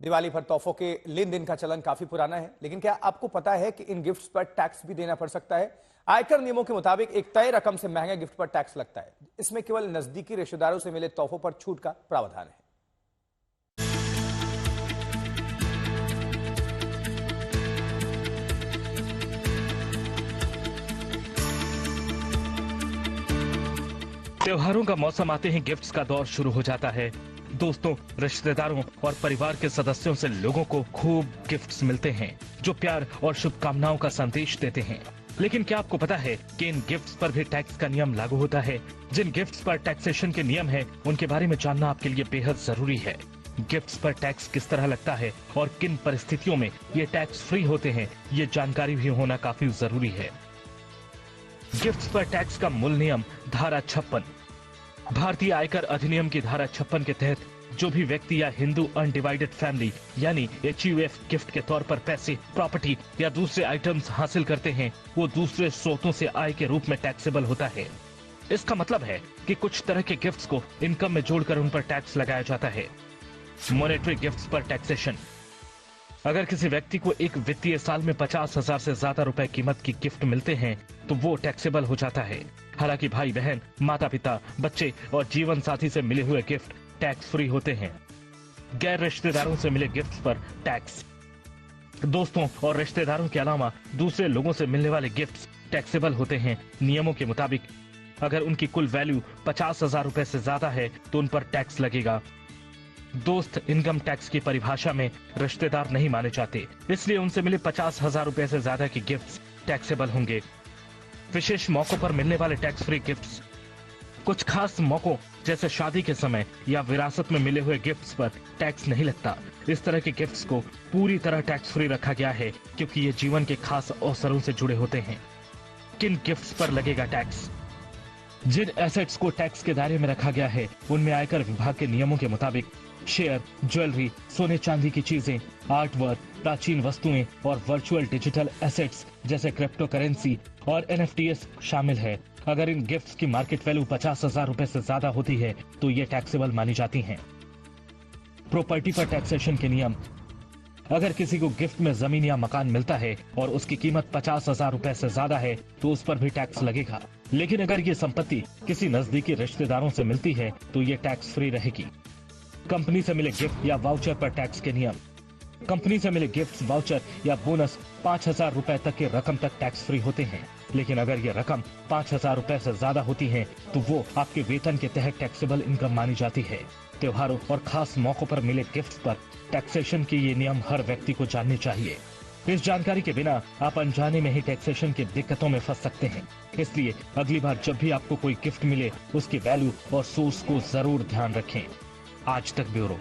दिवाली पर तोहफों के लेन देन का चलन काफी पुराना है, लेकिन क्या आपको पता है कि इन गिफ्ट्स पर टैक्स भी देना पड़ सकता है। आयकर नियमों के मुताबिक एक तय रकम से महंगे गिफ्ट पर टैक्स लगता है। इसमें केवल नजदीकी रिश्तेदारों से मिले तोहफों पर छूट का प्रावधान है। त्योहारों का मौसम आते ही गिफ्ट्स का दौर शुरू हो जाता है। दोस्तों, रिश्तेदारों और परिवार के सदस्यों से लोगों को खूब गिफ्ट्स मिलते हैं जो प्यार और शुभकामनाओं का संदेश देते हैं। लेकिन क्या आपको पता है कि इन गिफ्ट्स पर भी टैक्स का नियम लागू होता है। जिन गिफ्ट्स पर टैक्सेशन के नियम है उनके बारे में जानना आपके लिए बेहद जरूरी है। गिफ्ट्स पर टैक्स किस तरह लगता है और किन परिस्थितियों में ये टैक्स फ्री होते हैं, ये जानकारी भी होना काफी जरूरी है। गिफ्ट्स पर टैक्स का मूल नियम धारा 56। भारतीय आयकर अधिनियम की धारा 56 के तहत जो भी व्यक्ति या हिंदू अनडिवाइडेड फैमिली यानी HUF गिफ्ट के तौर पर पैसे, प्रॉपर्टी या दूसरे आइटम्स हासिल करते हैं, वो दूसरे स्रोतों से आय के रूप में टैक्सेबल होता है। इसका मतलब है कि कुछ तरह के गिफ्ट्स को इनकम में जोड़कर उन पर टैक्स लगाया जाता है। मॉनेटरी गिफ्ट्स पर टैक्सेशन। अगर किसी व्यक्ति को एक वित्तीय साल में 50,000 से ज्यादा रुपए कीमत की गिफ्ट मिलते हैं तो वो टैक्सेबल हो जाता है। हालांकि भाई बहन, माता पिता, बच्चे और जीवन साथी से मिले हुए गिफ्ट टैक्स फ्री होते हैं। गैर रिश्तेदारों से मिले गिफ्ट्स पर टैक्स। दोस्तों और रिश्तेदारों के अलावा दूसरे लोगों से मिलने वाले गिफ्ट्स टैक्सेबल होते हैं। नियमों के मुताबिक अगर उनकी कुल वैल्यू 50,000 रुपए से ज्यादा है तो उन पर टैक्स लगेगा। दोस्त इनकम टैक्स की परिभाषा में रिश्तेदार नहीं माने जाते, इसलिए उनसे मिले 50,000 रुपए से ज्यादा के गिफ्ट्स टैक्सेबल होंगे। विशेष मौकों पर मिलने वाले टैक्स फ्री गिफ्ट्स। कुछ खास मौकों जैसे शादी के समय या विरासत में मिले हुए गिफ्ट्स पर टैक्स नहीं लगता। इस तरह के गिफ्ट्स को पूरी तरह टैक्स फ्री रखा गया है क्योंकि ये जीवन के खास अवसरों से जुड़े होते हैं। किन गिफ्ट्स पर लगेगा टैक्स? जिन एसेट्स को टैक्स के दायरे में रखा गया है उनमें आयकर विभाग के नियमों के मुताबिक शेयर, ज्वेलरी, सोने चांदी की चीजें, आर्ट वर्क, प्राचीन वस्तुएं और वर्चुअल डिजिटल एसेट्स जैसे क्रिप्टो करेंसी और NFTs शामिल है। अगर इन गिफ्ट्स की मार्केट वैल्यू 50,000 रुपए से ज्यादा होती है तो ये टैक्सेबल मानी जाती हैं। प्रॉपर्टी पर टैक्सेशन के नियम। अगर किसी को गिफ्ट में जमीन या मकान मिलता है और उसकी कीमत 50,000 रुपए से ज्यादा है तो उस पर भी टैक्स लगेगा। लेकिन अगर ये संपत्ति किसी नजदीकी रिश्तेदारों से मिलती है तो ये टैक्स फ्री रहेगी। कंपनी से मिले गिफ्ट या वाउचर पर टैक्स के नियम। कंपनी से मिले गिफ्ट, वाउचर या बोनस 5,000 रुपए तक की रकम तक टैक्स फ्री होते हैं। लेकिन अगर ये रकम 5,000 रुपए से ज्यादा होती है तो वो आपके वेतन के तहत टैक्सेबल इनकम मानी जाती है। त्योहारों और खास मौकों पर मिले गिफ्ट पर टैक्सेशन के ये नियम हर व्यक्ति को जानने चाहिए। इस जानकारी के बिना आप अनजाने में ही टैक्सेशन की दिक्कतों में फंस सकते हैं। इसलिए अगली बार जब भी आपको कोई गिफ्ट मिले उसकी वैल्यू और सोर्स को जरूर ध्यान रखें। आज तक ब्यूरो।